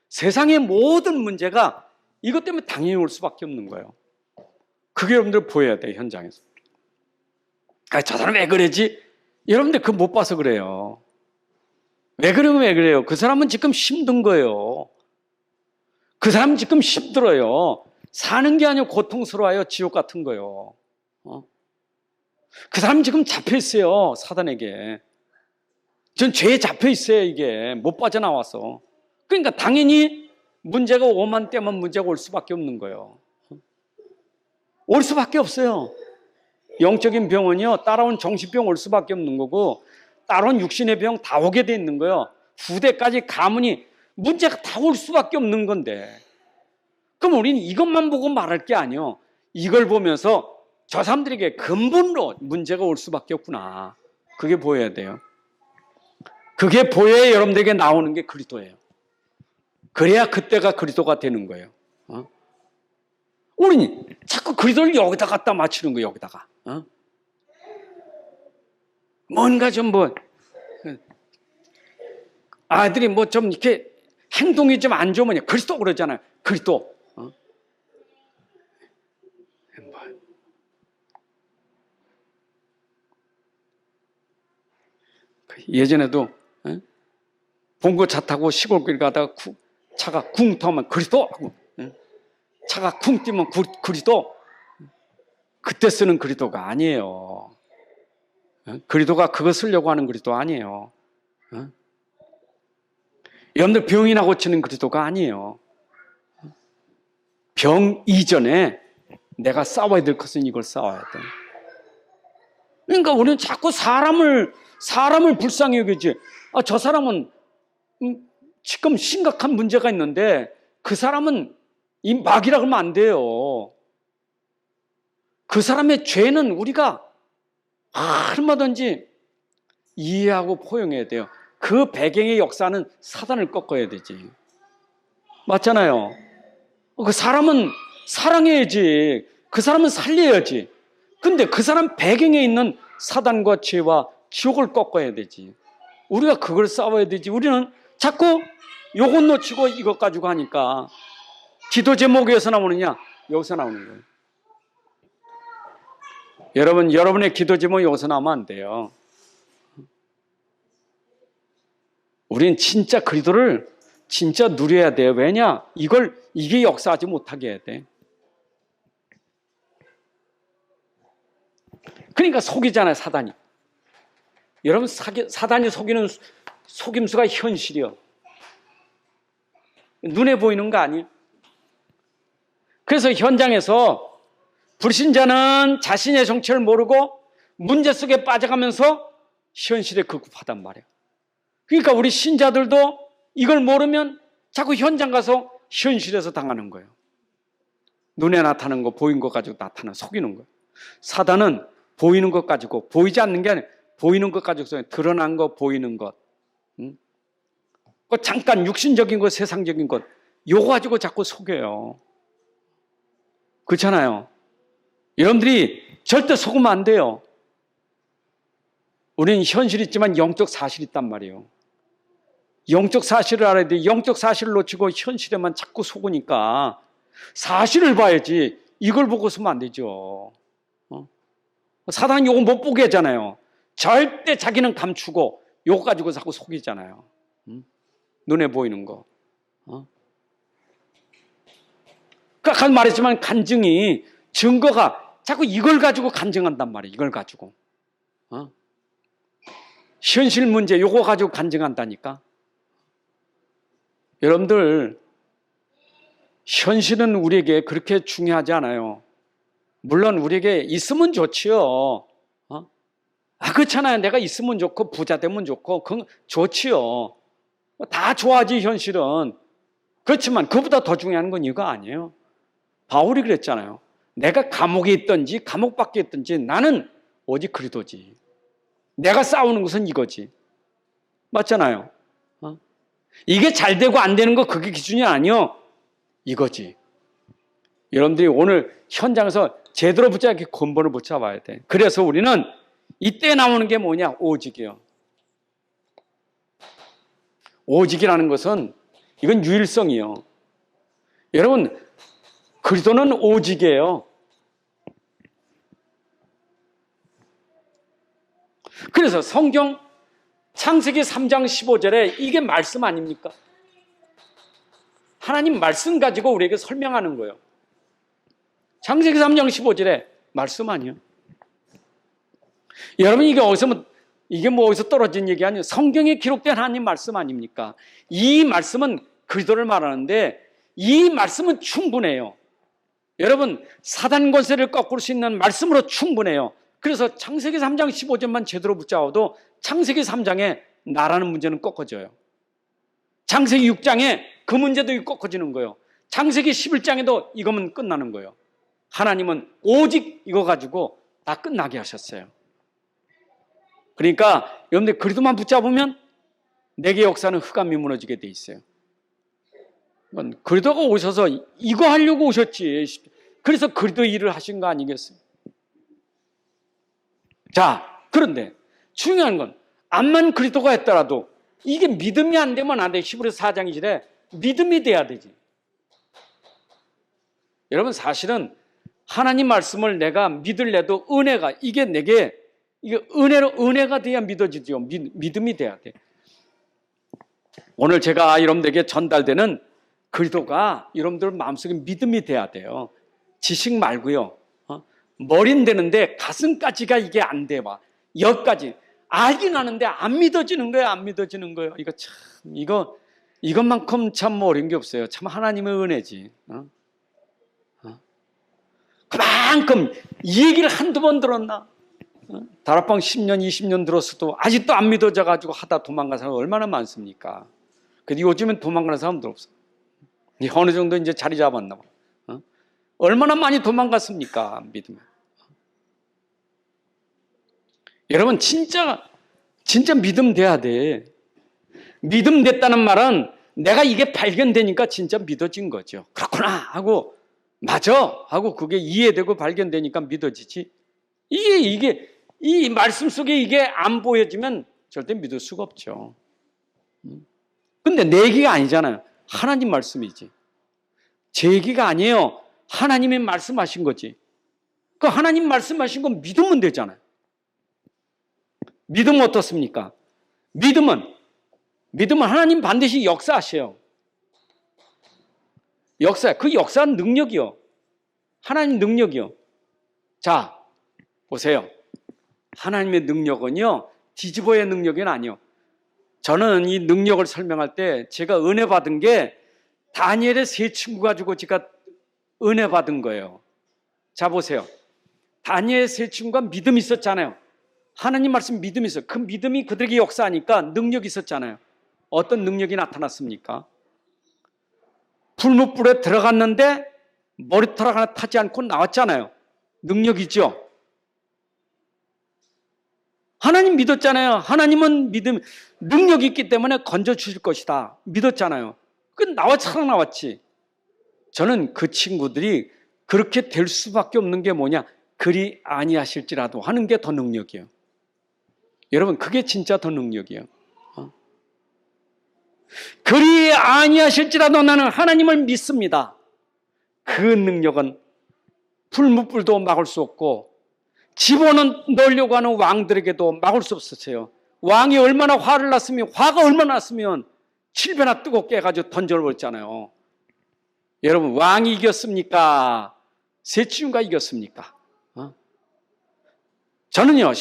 세상의 모든 문제가 이것 때문에 당연히 올 수밖에 없는 거예요. 그게 여러분들 보여야 돼요, 현장에서. 저 사람 왜 그러지? 여러분들 그거 못 봐서 그래요. 왜 그래요? 그 사람은 지금 힘든 거예요. 그 사람은 지금 힘들어요. 사는 게 아니고 고통스러워요. 지옥 같은 거요. 그 사람 지금 잡혀 있어요. 사단에게. 전 죄에 잡혀 있어요. 이게 못 빠져나와서. 그러니까 당연히 문제가 오만 때만 문제가 올 수밖에 없는 거예요. 올 수밖에 없어요. 영적인 병은요, 따라온 정신병 올 수밖에 없는 거고, 따라온 육신의 병 다 오게 돼 있는 거예요. 후대까지 가문이 문제가 다 올 수밖에 없는 건데, 그럼 우리는 이것만 보고 말할 게 아니에요. 이걸 보면서 저 사람들에게 근본으로 문제가 올 수밖에 없구나. 그게 보여야 돼요. 그게 보여야 여러분들에게 나오는 게 그리스도예요. 그래야 그때가 그리스도가 되는 거예요. 우리는 자꾸 그리스도를 여기다 갖다 맞추는 거예요. 여기다가. 뭔가 좀 아들이 좀 이렇게 행동이 좀 안 좋으면 그리스도 그러잖아요. 그리스도. 예전에도 본거 차 타고 시골길 가다가 차가 쿵 터면 그리스도 하고, 차가 쿵 뛰면 그리스도. 그때 쓰는 그리스도가 아니에요. 그리스도가 그거 쓰려고 하는 그리스도 아니에요. 여러분들 병이나 고치는 그리스도가 아니에요. 병 이전에 내가 싸워야 될 것은 이걸 싸워야 돼. 그러니까 우리는 자꾸 사람을 불쌍히 여기지. 저 사람은 지금 심각한 문제가 있는데 그 사람은 이 막이라 그러면 안 돼요. 그 사람의 죄는 우리가 얼마든지 이해하고 포용해야 돼요. 그 배경의 역사는 사단을 꺾어야 되지. 맞잖아요. 그 사람은 사랑해야지. 그 사람은 살려야지. 근데 그 사람 배경에 있는 사단과 죄와 지옥을 꺾어야 되지. 우리가 그걸 싸워야 되지. 우리는 자꾸 요것 놓치고 이것 가지고 하니까 기도 제목이 어디서 나오느냐? 여기서 나오는 거예요. 여러분의 기도 제목이 여기서 나오면 안 돼요. 우리는 진짜 그리스도를 진짜 누려야 돼요. 왜냐? 이게 역사하지 못하게 해야 돼. 그러니까 속이잖아요, 사단이. 여러분, 사단이 속이는 속임수가 현실이요. 눈에 보이는 거 아니에요? 그래서 현장에서 불신자는 자신의 정체를 모르고 문제 속에 빠져가면서 현실에 급급하단 말이에요. 그러니까 우리 신자들도 이걸 모르면 자꾸 현장 가서 현실에서 당하는 거예요. 눈에 나타나는 거, 보인 것 가지고 속이는 거예요. 사단은 보이는 것 가지고, 보이지 않는 게 아니라 보이는 것 가지고 드러난 거, 보이는 것. 잠깐 육신적인 것, 세상적인 것, 요거 가지고 자꾸 속여요. 그렇잖아요. 여러분들이 절대 속으면 안 돼요. 우리는 현실이 있지만 영적 사실이 있단 말이에요. 영적 사실을 알아야 돼. 영적 사실을 놓치고 현실에만 자꾸 속으니까 사실을 봐야지 이걸 보고 서면 안 되죠. 사단이 요거 못 보게 하잖아요. 절대 자기는 감추고 요거 가지고 자꾸 속이잖아요. 눈에 보이는 거. 아까 말했지만 간증이, 증거가 자꾸 이걸 가지고 간증한단 말이에요. 이걸 가지고. 현실 문제 요거 가지고 간증한다니까. 여러분들, 현실은 우리에게 그렇게 중요하지 않아요. 물론 우리에게 있으면 좋지요. 그렇잖아요. 내가 있으면 좋고 부자 되면 좋고 그건 좋지요. 다 좋아하지 현실은. 그렇지만 그보다 더 중요한 건 이거 아니에요. 바울이 그랬잖아요. 내가 감옥에 있든지 감옥 밖에 있든지 나는 오직 그리스도지. 내가 싸우는 것은 이거지. 맞잖아요. 이게 잘 되고 안 되는 거 그게 기준이 아니요. 이거지. 여러분들이 오늘 현장에서 제대로 붙잡게 근본을 붙잡아야 돼. 그래서 우리는 이때 나오는 게 뭐냐? 오직이요. 오직이라는 것은 이건 유일성이요. 여러분, 그리스도는 오직이에요. 그래서 성경 창세기 3장 15절에 이게 말씀 아닙니까? 하나님 말씀 가지고 우리에게 설명하는 거예요. 창세기 3장 15절에 말씀 아니에요? 여러분 이게 어디서 떨어진 얘기 아니에요? 성경에 기록된 하나님 말씀 아닙니까? 이 말씀은 그리스도를 말하는데 이 말씀은 충분해요. 여러분 사단 권세를 꺾을 수 있는 말씀으로 충분해요. 그래서 창세기 3장 15절만 제대로 붙잡아도 창세기 3장에 나라는 문제는 꺾어져요. 창세기 6장에 그 문제도 꺾어지는 거예요. 창세기 11장에도 이거면 끝나는 거예요. 하나님은 오직 이거 가지고 다 끝나게 하셨어요. 그러니까 여러분들 그리스도만 붙잡으면 내게 역사는 흑암이 무너지게 돼 있어요. 그리스도가 오셔서 이거 하려고 오셨지. 그래서 그리스도 일을 하신 거 아니겠어요? 자, 그런데 중요한 건 암만 그리스도가 했더라도 이게 믿음이 안 되면 안 돼. 히브리서 4장 2절에 믿음이 돼야 되지. 여러분 사실은 하나님 말씀을 내가 믿을래도 은혜가 이게 내게 이게 은혜가 돼야 믿어지죠. 믿음이 돼야 돼. 오늘 제가 여러분들에게 전달되는 그리스도가 여러분들 마음속에 믿음이 돼야 돼요. 지식 말고요. 머리는 되는데 가슴까지가 이게 안 돼 봐. 여기까지 알긴 하는데 안 믿어지는 거예요. 안 믿어지는 거예요. 이거 참 이것만큼 참 어려운 게 없어요. 참 하나님의 은혜지. 그만큼 이 얘기를 한두 번 들었나? 다락방 10년, 20년 들었어도 아직도 안 믿어져가지고 하다 도망간 사람 얼마나 많습니까? 근데 요즘엔 도망가는 사람들 없어. 어느 정도 이제 자리 잡았나 봐. 얼마나 많이 도망갔습니까? 믿으면. 여러분, 진짜 믿음 돼야 돼. 믿음 됐다는 말은 내가 이게 발견되니까 진짜 믿어진 거죠. 그렇구나 하고 맞아 하고 그게 이해되고 발견되니까 믿어지지. 이 말씀 속에 이게 안 보여지면 절대 믿을 수가 없죠. 근데 내 얘기가 아니잖아요. 하나님 말씀이지. 제 얘기가 아니에요. 하나님이 말씀하신 거지. 그 하나님 말씀하신 건 믿으면 되잖아요. 믿으면 어떻습니까? 믿으면 하나님 반드시 역사하셔요. 그 역사는 능력이요. 하나님 능력이요. 자, 보세요. 하나님의 능력은요, 뒤집어의 능력은 아니요. 저는 이 능력을 설명할 때 제가 은혜 받은 게 다니엘의 세 친구 가지고 제가 은혜 받은 거예요. 자, 보세요. 다니엘의 세 친구가 믿음이 있었잖아요. 하나님 말씀 믿음이 있어요. 그 믿음이 그들에게 역사하니까 능력이 있었잖아요. 어떤 능력이 나타났습니까? 불못불에 들어갔는데 머리털 하나 타지 않고 나왔잖아요. 능력이죠. 하나님 믿었잖아요. 하나님은 능력이 있기 때문에 건져주실 것이다. 믿었잖아요. 살아나왔지. 저는 그 친구들이 그렇게 될 수밖에 없는 게 뭐냐? 그리 아니하실지라도 하는 게 더 능력이에요. 여러분, 그게 진짜 더 능력이에요. 그리 아니하실지라도 나는 하나님을 믿습니다. 그 능력은 불못불도 막을 수 없고 집어넣으려고 하는 왕들에게도 막을 수 없었어요. 왕이 얼마나 화가 얼마나 났으면 7배나 뜨겁게 해가지고 던져버렸잖아요. 여러분, 왕이 이겼습니까? 세 친구가 이겼습니까? 저는요,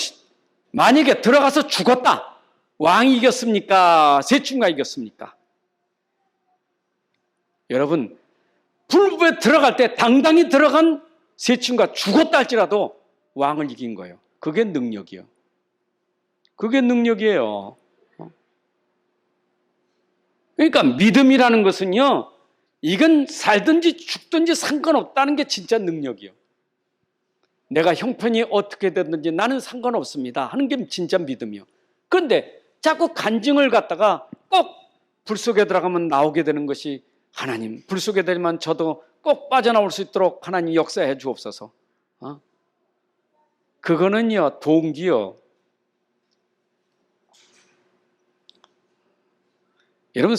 만약에 들어가서 죽었다. 왕이 이겼습니까? 세 친구가 이겼습니까? 여러분, 불법에 들어갈 때 당당히 들어간 세 친구가 죽었다 할지라도 왕을 이긴 거예요. 그게 능력이에요. 그게 능력이에요. 그러니까 믿음이라는 것은요, 이건 살든지 죽든지 상관없다는 게 진짜 능력이에요. 내가 형편이 어떻게 됐든지 나는 상관없습니다 하는 게 진짜 믿음이에요. 그런데 자꾸 간증을 갖다가 꼭 불 속에 들어가면 나오게 되는 것이 하나님, 불 속에 들면 저도 꼭 빠져나올 수 있도록 하나님 역사해 주옵소서. 그거는요, 동기요. 여러분,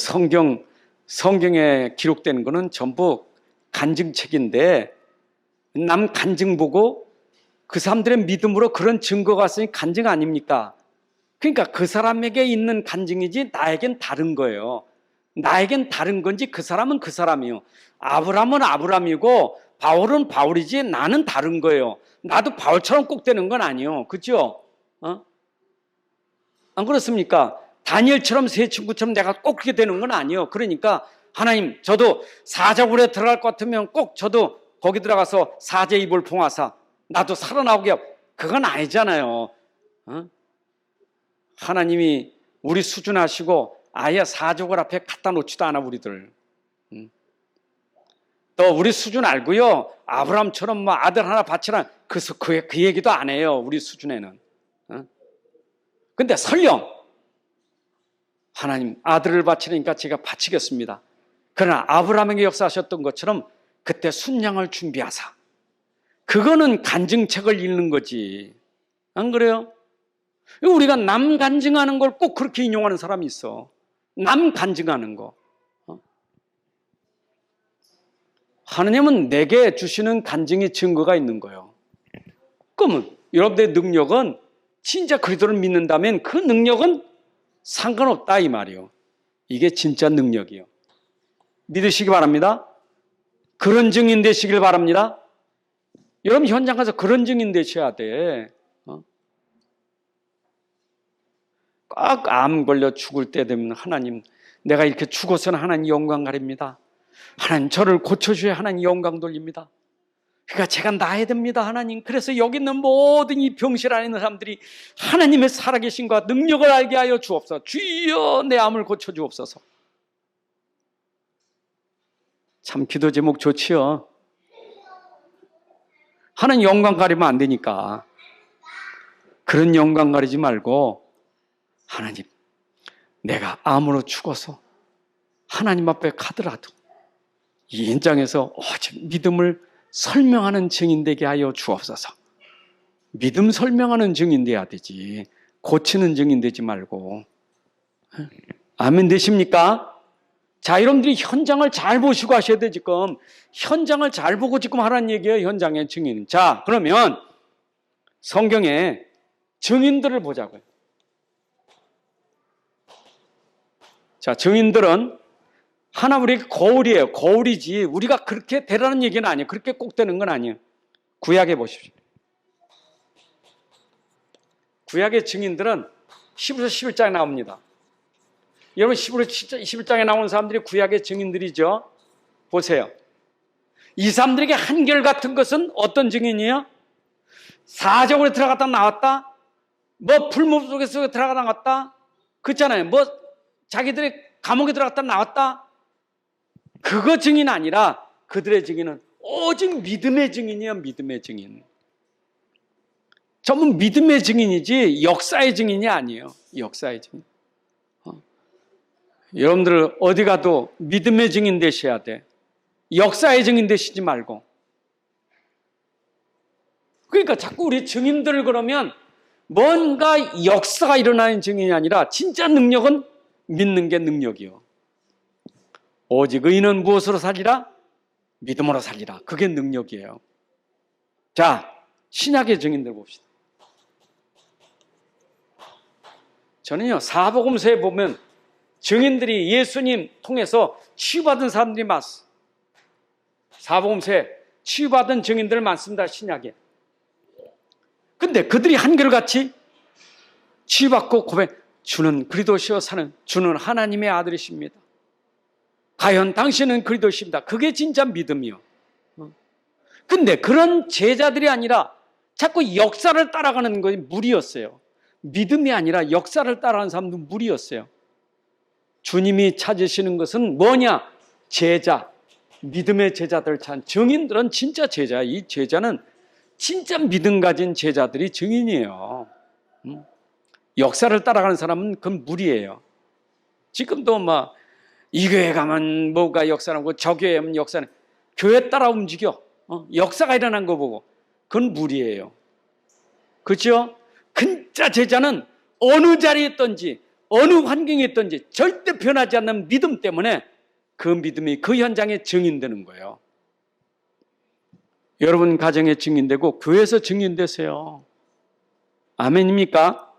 성경에 기록되는 거는 전부 간증책인데 남 간증 보고 그 사람들의 믿음으로 그런 증거가 왔으니 간증 아닙니까? 그러니까 그 사람에게 있는 간증이지 나에겐 다른 거예요. 나에겐 다른 건지 그 사람은 그 사람이요. 아브라함은 아브라함이고 바울은 바울이지 나는 다른 거예요. 나도 바울처럼 꼭 되는 건 아니에요. 그렇죠? 안 그렇습니까? 다니엘처럼 세 친구처럼 내가 꼭 그렇게 되는 건 아니에요. 그러니까 하나님, 저도 사자굴에 들어갈 것 같으면 꼭 저도 거기 들어가서 사제 입을 봉하사 나도 살아나오게 하고, 그건 아니잖아요. 하나님이 우리 수준하시고 아예 사족을 앞에 갖다 놓지도 않아, 우리들. 또 우리 수준 알고요, 아브라함처럼 뭐 아들 하나 바치라 그 얘기도 안 해요, 우리 수준에는. 근데 설령 하나님 아들을 바치니까 제가 바치겠습니다. 그러나 아브라함에게 역사하셨던 것처럼 그때 순양을 준비하사, 그거는 간증책을 읽는 거지. 안 그래요? 우리가 남 간증하는 걸 꼭 그렇게 인용하는 사람이 있어. 남 간증하는 거. 하나님은 내게 주시는 간증이 증거가 있는 거예요. 그러면 여러분들의 능력은 진짜 그리스도를 믿는다면 그 능력은 상관없다 이 말이에요. 이게 진짜 능력이에요. 믿으시기 바랍니다. 그런 증인 되시길 바랍니다. 여러분 현장 가서 그런 증인 되셔야 돼. 꼭 암 걸려 죽을 때 되면 하나님, 내가 이렇게 죽어서는 하나님 영광 가립니다. 하나님 저를 고쳐주셔야 하나님 영광 돌립니다. 그러니까 제가 나야 됩니다, 하나님. 그래서 여기 있는 모든 이 병실 안에 있는 사람들이 하나님의 살아계신과 능력을 알게 하여 주옵소서. 주여 내 암을 고쳐주옵소서. 참 기도 제목 좋지요. 하나님 영광 가리면 안 되니까. 그런 영광 가리지 말고 하나님, 내가 암으로 죽어서 하나님 앞에 가더라도 이 현장에서 오직 믿음을 설명하는 증인 되게 하여 주옵소서. 믿음 설명하는 증인 돼야 되지, 고치는 증인 되지 말고. 아멘 되십니까? 자, 여러분들이 현장을 잘 보시고 하셔야 돼. 지금 현장을 잘 보고 지금 하라는 얘기예요. 현장의 증인. 자, 그러면 성경에 증인들을 보자고요. 자, 증인들은 하나 우리에게 거울이에요. 거울이지 우리가 그렇게 되라는 얘기는 아니에요. 그렇게 꼭 되는 건 아니에요. 구약에 보십시오. 구약의 증인들은 히브리서 11장에 나옵니다. 여러분, 히브리서 11장에 나오는 사람들이 구약의 증인들이죠. 보세요. 이 사람들에게 한결같은 것은 어떤 증인이에요? 사적으로 들어갔다 나왔다, 뭐 풀무불 속에서 들어갔다 나왔다, 그렇잖아요. 뭐 자기들의 감옥에 들어갔다 나왔다, 그거 증인 아니라 그들의 증인은 오직 믿음의 증인이에요. 믿음의 증인. 전부 믿음의 증인이지 역사의 증인이 아니에요. 역사의 증인. 여러분들 어디 가도 믿음의 증인 되셔야 돼. 역사의 증인 되시지 말고. 그러니까 자꾸 우리 증인들을 그러면 뭔가 역사가 일어나는 증인이 아니라 진짜 능력은 믿는 게 능력이요. 오직 의인은 무엇으로 살리라? 믿음으로 살리라. 그게 능력이에요. 자, 신약의 증인들 봅시다. 저는요, 사복음서에 보면 증인들이 예수님 통해서 치유받은 사람들이 많습니다. 사복음서에 치유받은 증인들 많습니다. 신약에. 근데 그들이 한결같이 치유받고 고백, 주는 그리스도시여 사는 주는 하나님의 아들이십니다. 과연 당신은 그리스도십니다. 그게 진짜 믿음이요. 근데 그런 제자들이 아니라 자꾸 역사를 따라가는 것이 무리였어요. 믿음이 아니라 역사를 따라가는 사람도 무리였어요. 주님이 찾으시는 것은 뭐냐? 제자, 믿음의 제자들 찾는 증인들은 진짜 제자. 이 제자는 진짜 믿음 가진 제자들이 증인이에요. 역사를 따라가는 사람은 그건 무리예요. 지금도 막 이 교회 가면 뭐가 역사라고, 저 교회 가면 역사는, 교회 따라 움직여. 역사가 일어난 거 보고. 그건 무리예요. 그렇죠? 진짜 제자는 어느 자리에 있든지 어느 환경에 있든지 절대 변하지 않는 믿음 때문에 그 믿음이 그 현장에 증인되는 거예요. 여러분 가정에 증인되고 교회에서 증인되세요. 아멘입니까?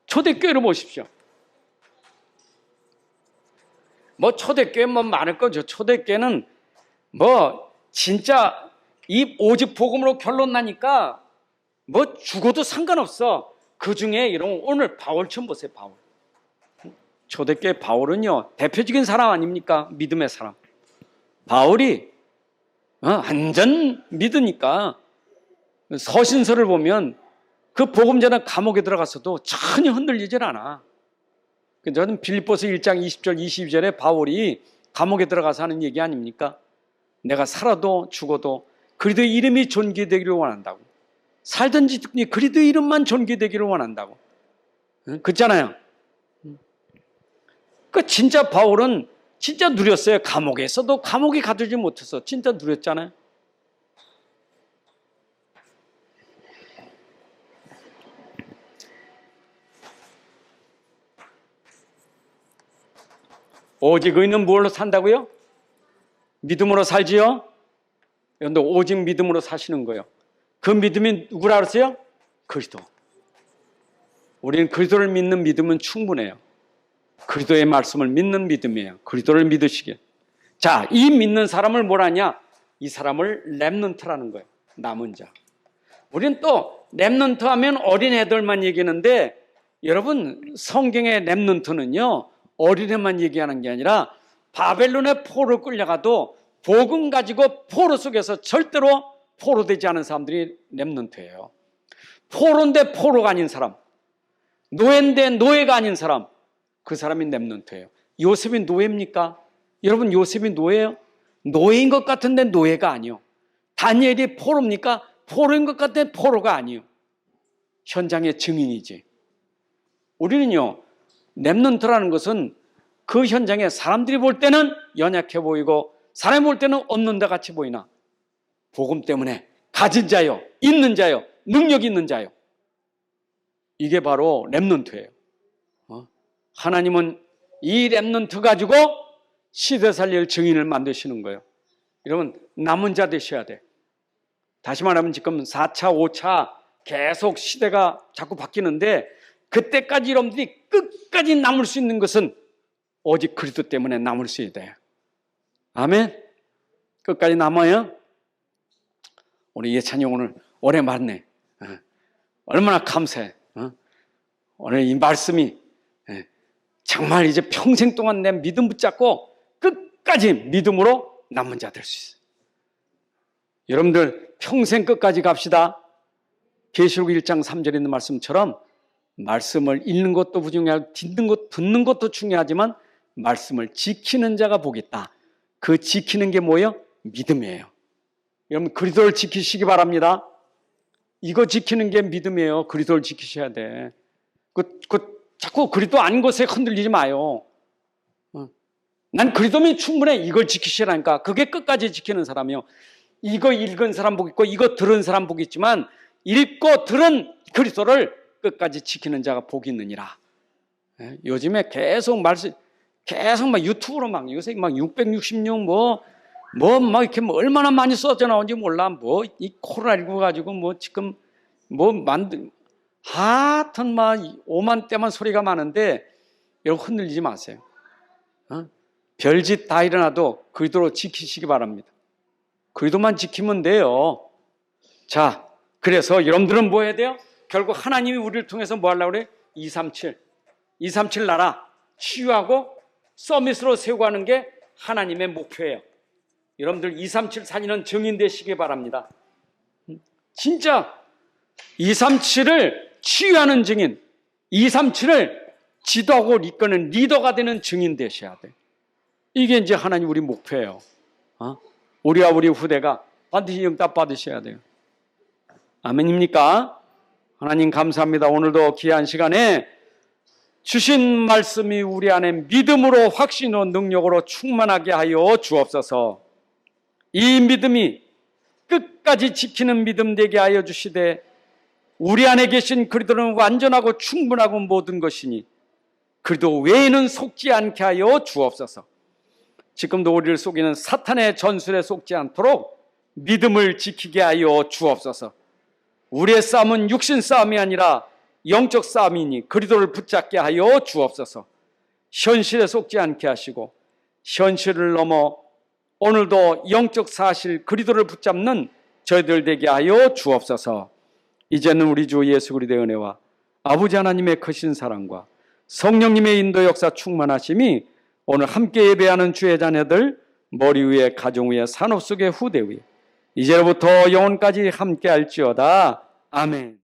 초대교회를 보십시오. 뭐 초대교회 뭐 많을 거죠. 초대교회는 뭐 진짜 이 오직 복음으로 결론 나니까 뭐 죽어도 상관없어. 그 중에 이런 오늘 바울 처음 보세요. 바울. 초대교회 바울은요 대표적인 사람 아닙니까? 믿음의 사람. 바울이 완전 믿으니까 서신서를 보면 그 복음 전에 감옥에 들어갔어도 전혀 흔들리질 않아. 저는 빌립보서 1장 20절 22절에 바울이 감옥에 들어가서 하는 얘기 아닙니까? 내가 살아도 죽어도 그리스도의 이름이 존귀되기를 원한다고. 살든지 죽든지 그리스도의 이름만 존귀되기를 원한다고. 그렇잖아요. 그 진짜 바울은 진짜 누렸어요. 감옥에서도 감옥에 가두지 못해서 진짜 누렸잖아요. 오직 의인은 무엇으로 산다고요? 믿음으로 살지요? 그런데 오직 믿음으로 사시는 거예요. 그 믿음이 누구라 그랬어요? 그리스도. 우리는 그리스도를 믿는 믿음은 충분해요. 그리스도의 말씀을 믿는 믿음이에요. 그리스도를 믿으시길. 자, 이 믿는 사람을 뭐라냐? 이 사람을 렘넌트라는 거예요. 남은 자. 우리는 또 렘넌트 하면 어린애들만 얘기하는데 여러분 성경의 렘넌트는요 어린애만 얘기하는 게 아니라 바벨론의 포로 끌려가도 복음 가지고 포로 속에서 절대로 포로되지 않은 사람들이 렘넌트예요. 포로인데 포로가 아닌 사람, 노예인데 노예가 아닌 사람, 그 사람이 렘넌트예요. 요셉이 노예입니까? 여러분 요셉이 노예예요? 노예인 것 같은데 노예가 아니요. 다니엘이 포로입니까? 포로인 것 같은데 포로가 아니요. 현장의 증인이지. 우리는요 렘넌트라는 것은 그 현장에 사람들이 볼 때는 연약해 보이고 사람이 볼 때는 없는 데 같이 보이나 복음 때문에 가진 자요, 있는 자요, 능력 있는 자요. 이게 바로 렘넌트예요. 하나님은 이 렘넌트 가지고 시대 살릴 증인을 만드시는 거예요. 여러분, 남은 자 되셔야 돼. 다시 말하면 지금 4차, 5차 계속 시대가 자꾸 바뀌는데 그때까지 여러분들이 끝까지 남을 수 있는 것은 오직 그리스도 때문에 남을 수 있어야 돼요. 아멘. 끝까지 남아요. 우리 예찬이 오늘 오래 말네. 얼마나 감사해. 오늘 이 말씀이 정말 이제 평생 동안 내 믿음 붙잡고 끝까지 믿음으로 남은 자 될 수 있어요. 여러분들 평생 끝까지 갑시다. 계시록 1장 3절에 있는 말씀처럼 말씀을 읽는 것도 중요하고 듣는 것도 중요하지만 말씀을 지키는 자가 복이 있다. 그 지키는 게 뭐예요? 믿음이에요. 여러분 그리스도를 지키시기 바랍니다. 이거 지키는 게 믿음이에요. 그리스도를 지키셔야 돼. 자꾸 그리스도 아닌 것에 흔들리지 마요. 난 그리스도면 충분해. 이걸 지키시라니까. 그게 끝까지 지키는 사람이요. 이거 읽은 사람 복 있고 이거 들은 사람 복 있지만 읽고 들은 그리스도를 끝까지 지키는 자가 복이 있느니라. 요즘에 계속 막 유튜브로 막 요새 막 666 막 이렇게 얼마나 많이 써져 나온지 몰라. 이 코로나19 가지고 지금 하여튼 막 오만 때만 소리가 많은데 여러분 흔들리지 마세요. 별짓 다 일어나도 그리스도로 지키시기 바랍니다. 그리스도만 지키면 돼요. 자, 그래서 여러분들은 뭐 해야 돼요? 결국 하나님이 우리를 통해서 뭐 하려고 그래? 237 나라 치유하고 서밋으로 세우고 하는 게 하나님의 목표예요. 여러분들 237 살리는 증인 되시기 바랍니다. 진짜 237을 치유하는 증인, 237을 지도하고 이끄는 리더가 되는 증인 되셔야 돼. 이게 이제 하나님 우리 목표예요. 우리와 우리 후대가 반드시 응답 받으셔야 돼요. 아멘입니까? 하나님 감사합니다. 오늘도 귀한 시간에 주신 말씀이 우리 안에 믿음으로 확신으로 능력으로 충만하게 하여 주옵소서. 이 믿음이 끝까지 지키는 믿음 되게 하여 주시되 우리 안에 계신 그리스도는 완전하고 충분하고 모든 것이니 그리스도 외에는 속지 않게 하여 주옵소서. 지금도 우리를 속이는 사탄의 전술에 속지 않도록 믿음을 지키게 하여 주옵소서. 우리의 싸움은 육신 싸움이 아니라 영적 싸움이니 그리스도를 붙잡게 하여 주옵소서. 현실에 속지 않게 하시고 현실을 넘어 오늘도 영적 사실 그리스도를 붙잡는 저희들 되게 하여 주옵소서. 이제는 우리 주 예수 그리스도의 은혜와 아버지 하나님의 크신 사랑과 성령님의 인도 역사 충만하심이 오늘 함께 예배하는 주의 자녀들 머리 위에 가정 위에 산업 속의 후대 위에 이제로부터 영원까지 함께 할지어다. 아멘.